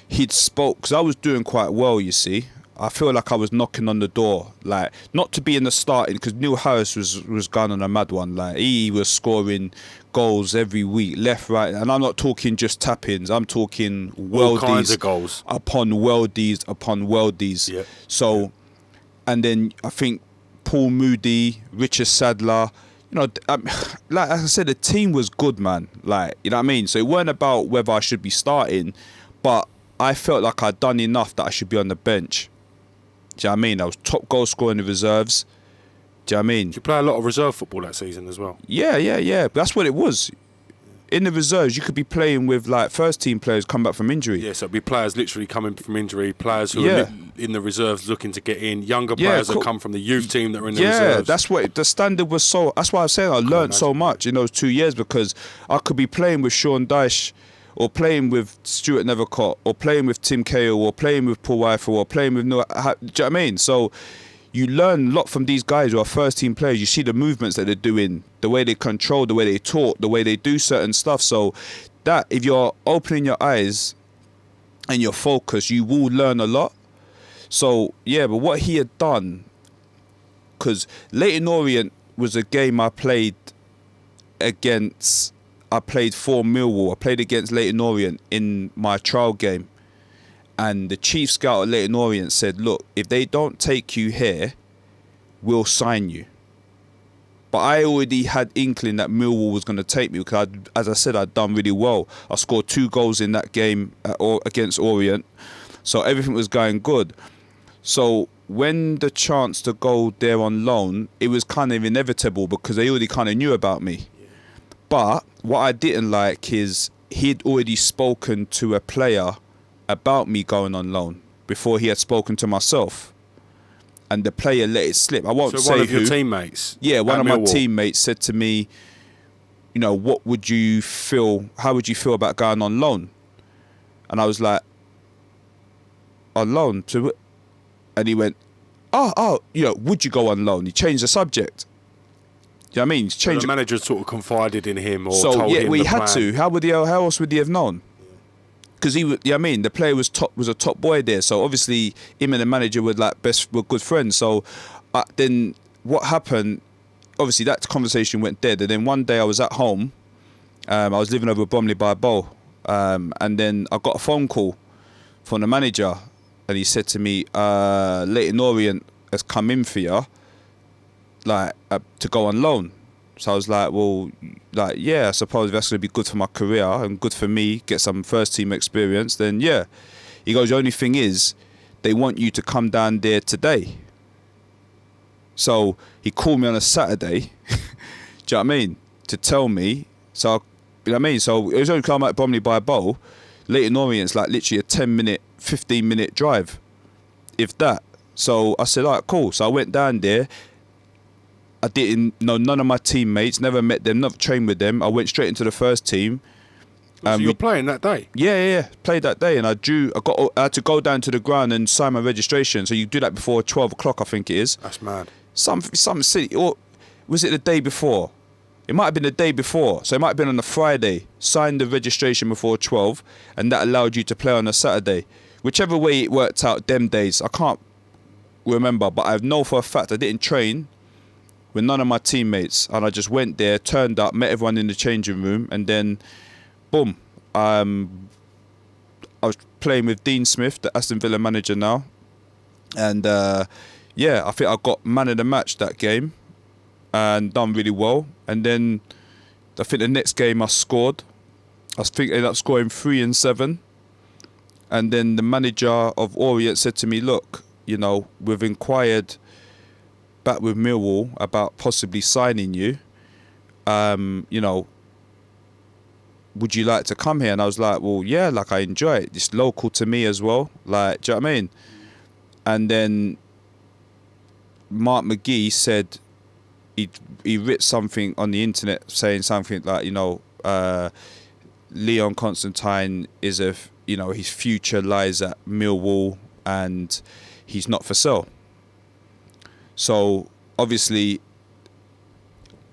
S2: he'd spoke, because I was doing quite well, you see. I feel like I was knocking on the door, like, not to be in the starting, because Neil Harris was going on a mad one. Like, he was scoring goals every week, left, right, and I'm not talking just tap-ins. I'm talking worldies,
S1: all kinds of goals
S2: upon worldies upon worldies.
S1: Yeah.
S2: So, and then I think Paul Moody, Richard Sadler, you know, like I said, the team was good, man. Like, you know what I mean? So it weren't about whether I should be starting, but I felt like I'd done enough that I should be on the bench. Do you know what I mean? I was top goal scorer in the reserves. Do you know what I mean?
S1: Did you play a lot of reserve football that season as well?
S2: Yeah. That's what it was. In the reserves, you could be playing with like first team players come back from injury.
S1: Yeah, so it'd be players literally coming from injury, players who are in the reserves looking to get in, younger players that come from the youth team that are in the reserves.
S2: Yeah, that's what the standard was. So that's why I was saying I learned so much in those 2 years, because I could be playing with Sean Dyche, or playing with Stuart Nethercott, or playing with Tim Cahill, or playing with Paul Wyfer, or playing with Noah. Do you know what I mean? So you learn a lot from these guys who are first team players. You see the movements that they're doing, the way they control, the way they talk, the way they do certain stuff. So that, if you're opening your eyes and you're focused, you will learn a lot. So yeah, but what he had done, because Leyton Orient was a game I played for Millwall. I played against Leyton Orient in my trial game. And the chief scout at Leyton Orient said, look, if they don't take you here, we'll sign you. But I already had inkling that Millwall was going to take me, because, as I said, I'd done really well. I scored 2 goals in that game against Orient. So everything was going good. So when the chance to go there on loan, it was kind of inevitable, because they already kind of knew about me. But what I didn't like is he'd already spoken to a player about me going on loan before he had spoken to myself, and the player let it slip. I won't say who.
S1: So one of your teammates?
S2: Yeah, one of my
S1: Millwall.
S2: teammates said to me, you know, what would you feel? How would you feel about going on loan? And I was like, on loan to? And he went, oh, you know, would you go on loan? He changed the subject. Do you know what I mean?
S1: So the manager sort of confided in him, or
S2: so,
S1: told
S2: yeah,
S1: him
S2: well, he
S1: the
S2: had
S1: plan.
S2: to. How else would he have known? Because he, you know what I mean, the player was a top boy there. So obviously, him and the manager were good friends. So then what happened? Obviously, that conversation went dead. And then one day I was at home. I was living over Bromley by Bow, and then I got a phone call from the manager, and he said to me, "Leyton Orient has come in for you, like to go on loan." So I was like, well, like, yeah, I suppose that's going to be good for my career and good for me, get some first team experience, then yeah. He goes, the only thing is, they want you to come down there today. So he called me on a Saturday, do you know what I mean, to tell me. So, you know what I mean? So it was only come out Bromley by Bow. Leyton Orient's like literally a 10-minute, 15-minute drive, if that. So I said, all right, cool. So I went down there. I didn't know none of my teammates, never met them, never trained with them. I went straight into the first team.
S1: So you were playing that day?
S2: Yeah. Played that day, and I had to go down to the ground and sign my registration. So you do that before 12 o'clock, I think it is.
S1: That's mad.
S2: Some city, or was it the day before? It might have been the day before, so it might have been on a Friday. Signed the registration before 12, and that allowed you to play on a Saturday. Whichever way it worked out them days, I can't remember, but I know for a fact I didn't train with none of my teammates, and I just went there, turned up, met everyone in the changing room, and then, boom. I was playing with Dean Smith, the Aston Villa manager now, and yeah, I think I got man of the match that game and done really well. And then I think the next game I scored. I think I ended up scoring 3 and 7. And then the manager of Orient said to me, look, you know, we've inquired back with Millwall about possibly signing you. You know, would you like to come here? And I was like, well, yeah, like I enjoy it. It's local to me as well. Like, do you know what I mean? And then Mark McGEE said he writ something on the internet saying something like, you know, Leon Constantine is you know, his future lies at Millwall and he's not for sale. So obviously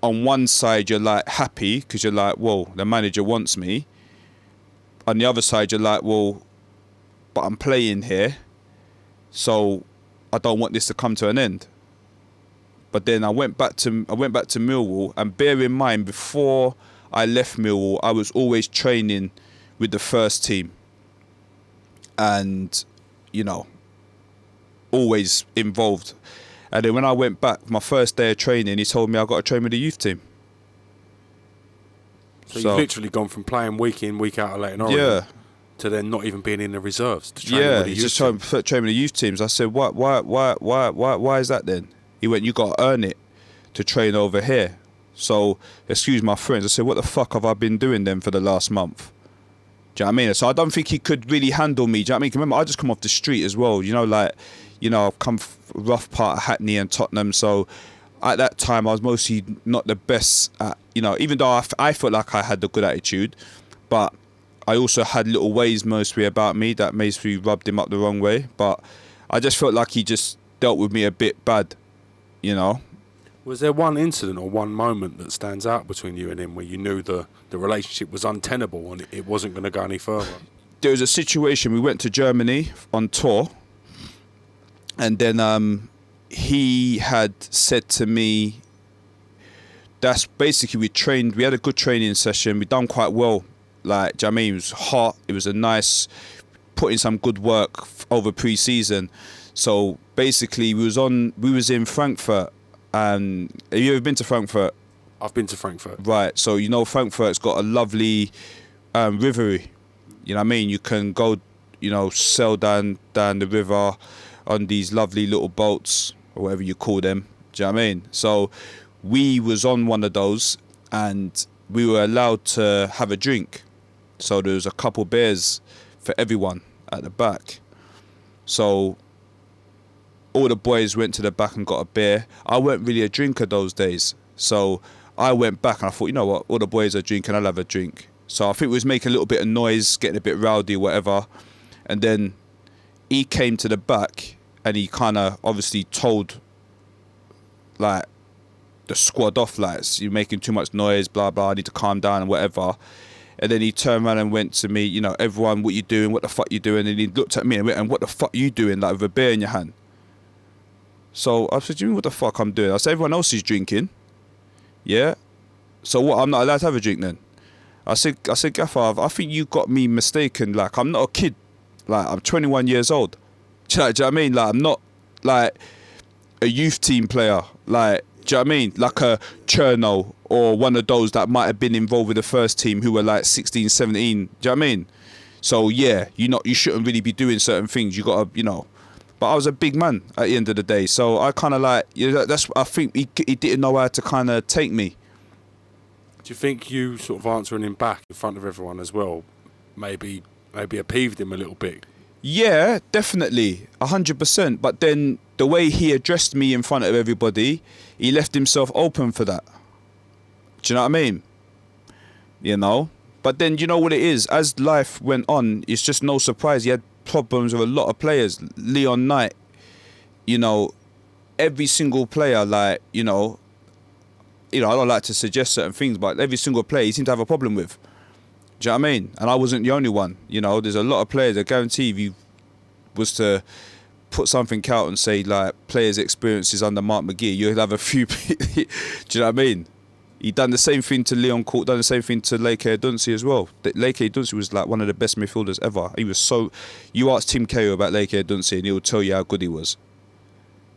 S2: on one side you're like happy because you're like, well, the manager wants me. On the other side you're like, well, but I'm playing here, so I don't want this to come to an end. But then I went back to Millwall, and bear in mind, before I left Millwall, I was always training with the first team, and you know, always involved. And then when I went back, my first day of training, he told me I got to train with the youth team.
S1: So you've literally gone from playing week in, week out at Leyton Orient to then not even being in the reserves to train with the youth team.
S2: Just training with the youth teams. I said, why is that then? He went, you got to earn it to train over here. So, excuse my friends, I said, what the fuck have I been doing then for the last month? Do you know what I mean? So I don't think he could really handle me. Do you know what I mean? Remember, I just come off the street as well. You know, like, you know, I've come rough part of Hackney and Tottenham. So at that time, I was mostly not the best at, you know, even though I felt like I had a good attitude, but I also had little ways mostly about me that mostly rubbed him up the wrong way. But I just felt like he just dealt with me a bit bad, you know.
S1: Was there one incident or one moment that stands out between you and him where you knew the relationship was untenable and it wasn't going to go any further?
S2: There was a situation, we went to Germany on tour, and then he had said to me, that's basically, we had a good training session, we done quite well, like, do you know what I mean? It was hot, it was a nice, put in some good work over pre-season. So basically we was in Frankfurt. Have you ever been to Frankfurt?
S1: I've been to Frankfurt.
S2: Right, so you know Frankfurt's got a lovely rivery. You know what I mean? You can go, you know, sail down the river on these lovely little boats, or whatever you call them. Do you know what I mean? So we was on one of those, and we were allowed to have a drink. So there was a couple beers for everyone at the back. So all the boys went to the back and got a beer. I weren't really a drinker those days. So I went back and I thought, you know what, all the boys are drinking, I'll have a drink. So I think we was making a little bit of noise, getting a bit rowdy, whatever. And then he came to the back and he kind of obviously told, like, the squad off, like, you're making too much noise, blah, blah, I need to calm down and whatever. And then he turned around and went to me, you know, everyone, what you doing? What the fuck you doing? And he looked at me and went, and what the fuck you doing, like, with a beer in your hand? So I said, do you mean what the fuck I'm doing? I said, everyone else is drinking. Yeah? So what, I'm not allowed to have a drink then? I said, Gaffer, I think you got me mistaken. Like, I'm not a kid. Like, I'm 21 years old. Do you know what I mean? Like, I'm not, like, a youth team player. Like, do you know what I mean? Like a Cherno or one of those that might have been involved with the first team who were like 16, 17. Do you know what I mean? So, yeah, you shouldn't really be doing certain things. You got to, you know. But I was a big man at the end of the day. So I kind of like, you know, I think he didn't know how to kind of take me.
S1: Do you think you sort of answering him back in front of everyone as well maybe appeased him a little bit?
S2: Yeah, definitely, 100%. But then the way he addressed me in front of everybody, he left himself open for that. Do you know what I mean? You know? But then you know what it is? As life went on, it's just no surprise. He had problems with a lot of players. Leon Knight, you know, every single player, like, you know, I don't like to suggest certain things, but every single player he seemed to have a problem with. Do you know what I mean? And I wasn't the only one. There's a lot of players. I guarantee if you was to put something out and say like players' experiences under Mark McGEE, you'd have a few. Do you know what I mean? He done the same thing to Leon Court, done the same thing to Leyton Orient as well. Leyton Orient was like one of the best midfielders ever. He was so. You ask Tim Cahill about Leyton Orient and he'll tell you how good he was,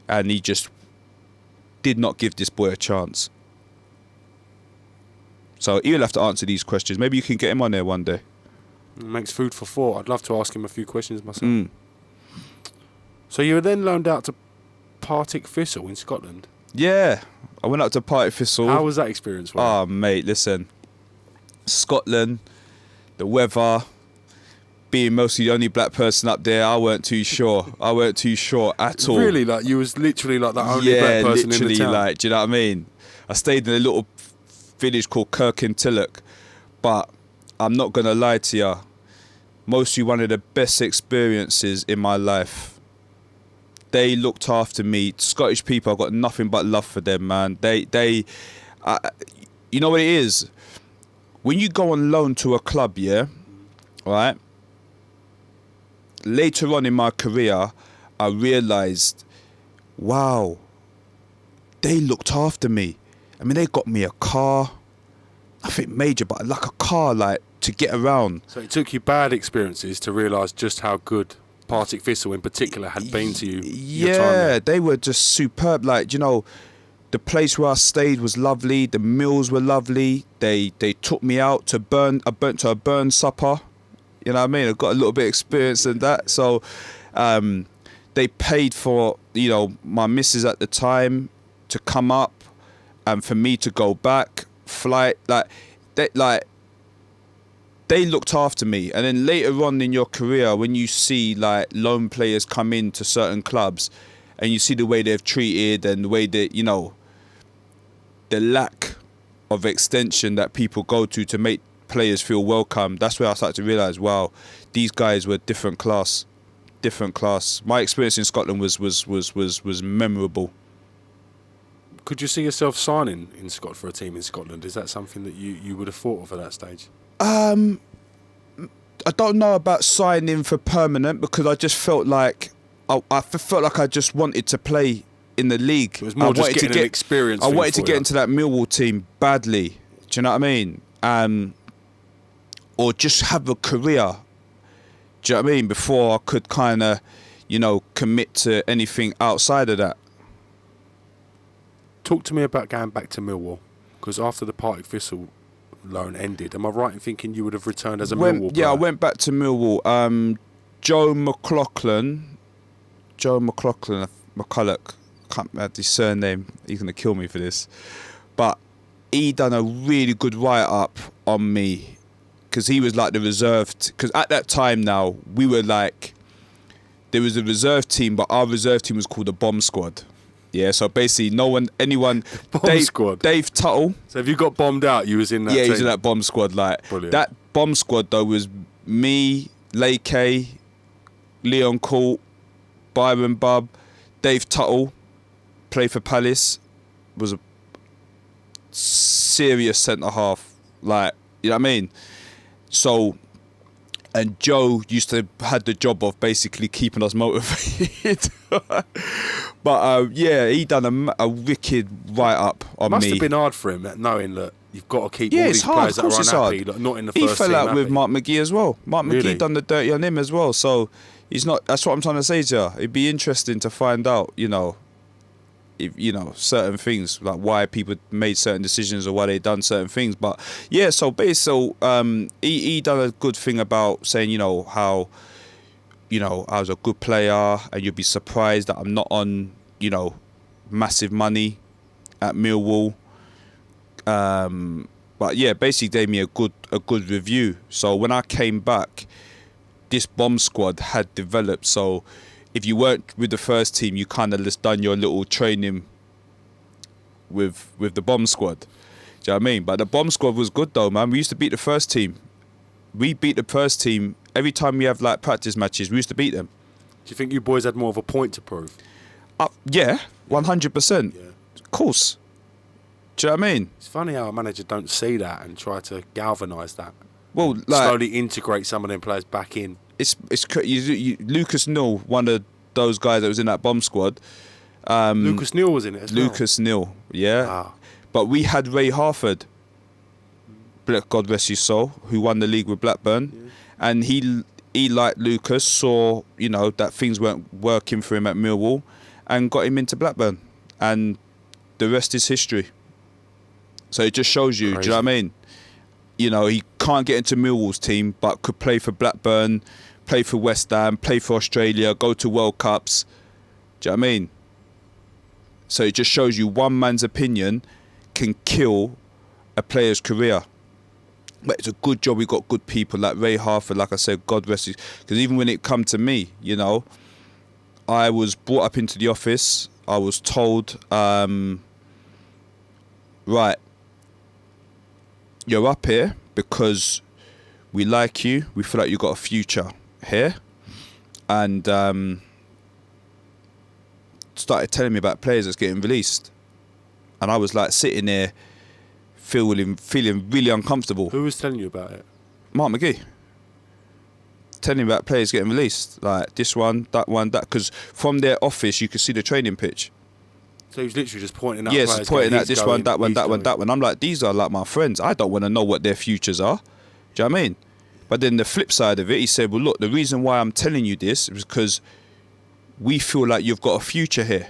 S2: and he just did not give this boy a chance. So he'll have to answer these questions. Maybe you can get him on there one day.
S1: It makes food for thought. I'd love to ask him a few questions myself. So you were then loaned out to Partick Thistle in Scotland?
S2: Yeah, I went up to Partick Thistle.
S1: How was that experience?
S2: Oh, mate, listen. Scotland, the weather, being mostly the only black person up there, I weren't too sure. I weren't too sure at all.
S1: Really? Like, you was literally like the only black person in the town?
S2: Like, do you know what I mean? I stayed in a little village called Kirkintilloch, but I'm not going to lie to you. Mostly one of the best experiences in my life. They looked after me. Scottish people, I've got nothing but love for them, man. They, you know what it is? When you go on loan to a club, yeah, right? Later on in my career, I realised, wow, they looked after me. I mean, they got me a car. Nothing major, but like a car, like to get around.
S1: So it took you bad experiences to realise just how good Partick Thistle in particular had been to you.
S2: Yeah, they were just superb. Like, the place where I stayed was lovely. The meals were lovely. They took me out to a burn supper. You know what I mean? I got a little bit of experience in that. So they paid for, my missus at the time to come up and for me to go back, flight. They looked after me. And then later on in your career, when you see like loan players come into certain clubs and you see the way they've treated and the way that, the lack of extension that people go to make players feel welcome, that's where I started to realise, wow, these guys were different class. My experience in Scotland was memorable.
S1: Could you see yourself signing for a team in Scotland? Is that something that you would have thought of at that stage?
S2: I don't know about signing for permanent because I just felt like I felt like I just wanted to play in the league.
S1: It was more just getting an experience.
S2: I wanted to get into that Millwall team badly. Do you know what I mean? Or just have a career. Do you know what I mean? Before I could kind of, commit to anything outside of that.
S1: Talk to me about going back to Millwall, because after the Partick Thistle loan ended, am I right in thinking you would have returned as a Millwall player?
S2: Yeah, I went back to Millwall. Joe McLaughlin, McCulloch, can't remember his surname, he's going to kill me for this, but he done a really good write-up on me, because he was like the reserve, because at that time now, we were like, there was a reserve team, but our reserve team was called the Bomb Squad. Yeah, so basically
S1: Squad.
S2: Dave Tuttle.
S1: So if you got bombed out, you was in that team?
S2: Yeah, he was in that bomb squad. Like,
S1: brilliant.
S2: That bomb squad though was me, Leyke, Leon Court, Byron Bubb, Dave Tuttle, played for Palace, was a serious centre half. Like, you know what I mean? So, and Joe used to had the job of basically keeping us motivated. But yeah, he done a wicked write-up on me.
S1: Must have been hard for him, knowing that you've got to keep all these players that are unhappy, like, not in the first team.
S2: He fell out
S1: happy.
S2: with Mark McGEE as well. Mark McGEE done the dirty on him as well. So he's not. That's what I'm trying to say to you. It'd be interesting to find out, if, certain things, like why people made certain decisions or why they done certain things. But yeah, so basically, he done a good thing about saying, how, I was a good player and you'd be surprised that I'm not on, massive money at Millwall. But yeah, basically gave me a good review. So when I came back, this bomb squad had developed. So if you weren't with the first team, you kind of just done your little training with the bomb squad. Do you know what I mean? But the bomb squad was good though, man. We used to beat the first team. We beat the first team every time we have like practice matches. We used to beat them.
S1: Do you think you boys had more of a point to prove?
S2: Yeah, 100%.
S1: Yeah.
S2: Of course. Do you know what I mean?
S1: It's funny how a manager don't see that and try to galvanise that.
S2: Well, like,
S1: slowly integrate some of them players back in.
S2: Lucas Neill, one of those guys that was in that bomb squad.
S1: Lucas Neill was in it as well.
S2: Lucas Neill, yeah.
S1: Ah.
S2: But we had Ray Harford, God rest his soul, who won the league with Blackburn, and he like Lucas saw, you know, that things weren't working for him at Millwall, and got him into Blackburn, and the rest is history. So it just shows you.
S1: Crazy.
S2: Do you know what I mean? You know, he can't get into Millwall's team, but could play for Blackburn, play for West Ham, play for Australia, go to World Cups. Do you know what I mean? So it just shows you one man's opinion can kill a player's career. But it's a good job we got good people like Ray Harford, like I said, God rest his. Because even when it come to me, you know, I was brought up into the office. I was told, right, you're up here because we like you. We feel like you've got a future here. And started telling me about players that's getting released. And I was like sitting there feeling really uncomfortable.
S1: Who was telling you about it?
S2: Mark McGEE. Telling me about players getting released. Like this one, that. Because from their office, you could see the training pitch.
S1: So he was literally just pointing out
S2: Yes,
S1: players.
S2: pointing
S1: going,
S2: at this
S1: "He's
S2: one,
S1: going,
S2: that one,
S1: he's
S2: that one,
S1: going."
S2: that one. I'm like, these are like my friends. I don't want to know what their futures are. Do you know what I mean? But then the flip side of it, he said, well, look, the reason why I'm telling you this is because we feel like you've got a future here.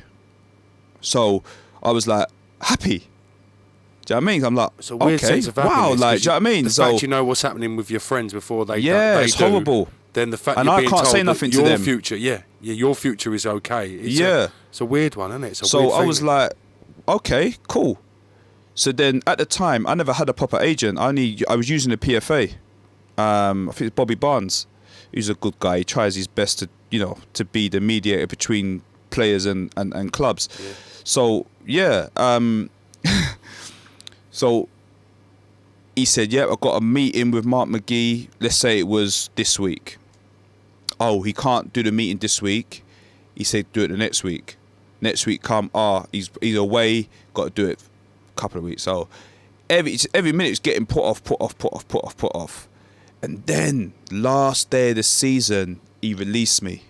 S2: So I was like, happy. Do you know what I mean? I'm like,
S1: It's a weird
S2: okay,
S1: sense of
S2: wow,
S1: happiness,
S2: like,
S1: 'cause
S2: do you know what I mean?
S1: The
S2: So
S1: fact you know what's happening with your friends before they
S2: it's
S1: do,
S2: horrible.
S1: Then the fact
S2: And
S1: you're
S2: I
S1: being
S2: can't
S1: told
S2: say
S1: that
S2: nothing to
S1: your
S2: them.
S1: future, your future is okay. It's a weird one, isn't it? It's a
S2: So
S1: weird
S2: I was
S1: feeling.
S2: like, okay, cool. So then at the time, I never had a proper agent. I was using a PFA. I think it's Bobby Barnes. He's a good guy. He tries his best to, you know, to be the mediator between players and clubs.
S1: Yeah.
S2: So yeah, so he said, yeah, I've got a meeting with Mark McGEE. Let's say it was this week. Oh, he can't do the meeting this week. He said, do it the next week. Next week come, he's away, got to do it a couple of weeks. So every minute it's getting put off. And then last day of the season, he released me.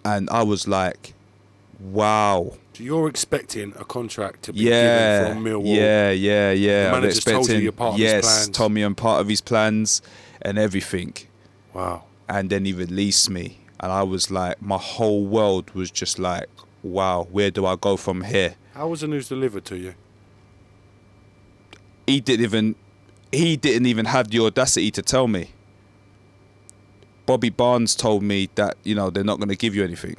S2: And I was like, wow.
S1: So you're expecting a contract to be given from Millwall.
S2: Yeah.
S1: The manager's told you you're part of his plans.
S2: Told me I'm part of his plans and everything.
S1: Wow.
S2: And then he released me. And I was like, my whole world was just like, wow, where do I go from here?
S1: How was the news delivered to you?
S2: He didn't even have the audacity to tell me. Bobby Barnes told me that, you know, they're not going to give you anything.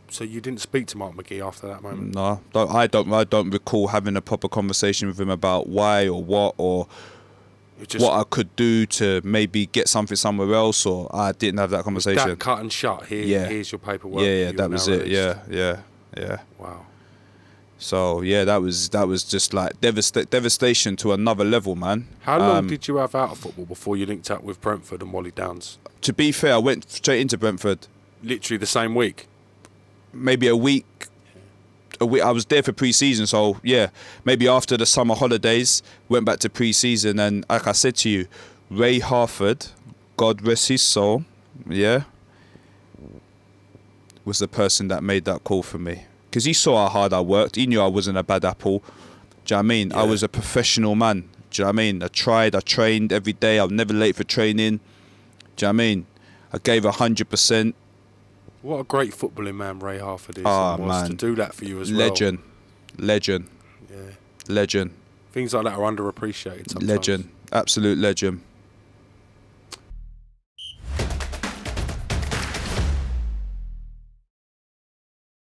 S1: So you didn't speak to Mark McGEE after that moment?
S2: No, I don't recall having a proper conversation with him about why or what or what I could do to maybe get something somewhere else, or I didn't have that conversation.
S1: That cut and shut. Here's your paperwork.
S2: Yeah, that was it. Yeah.
S1: Wow.
S2: So yeah, that was just like devastation to another level, man.
S1: How long did you have out of football before you linked up with Brentford and Wally Downs?
S2: To be fair, I went straight into Brentford.
S1: Literally the same week?
S2: Maybe a week. I was there for pre-season, so yeah, maybe after the summer holidays, went back to pre-season, and like I said to you, Ray Harford, God rest his soul, yeah, was the person that made that call for me. Because he saw how hard I worked. He knew I wasn't a bad apple. Do you know what I mean? Yeah. I was a professional man. Do you know what I mean? I trained every day. I was never late for training. Do you know what I mean? I gave 100%.
S1: What a great footballing man Ray Harford is.
S2: Man.
S1: To do that for you as
S2: Legend.
S1: Yeah.
S2: Legend.
S1: Things like that are underappreciated sometimes.
S2: Legend. Absolute legend.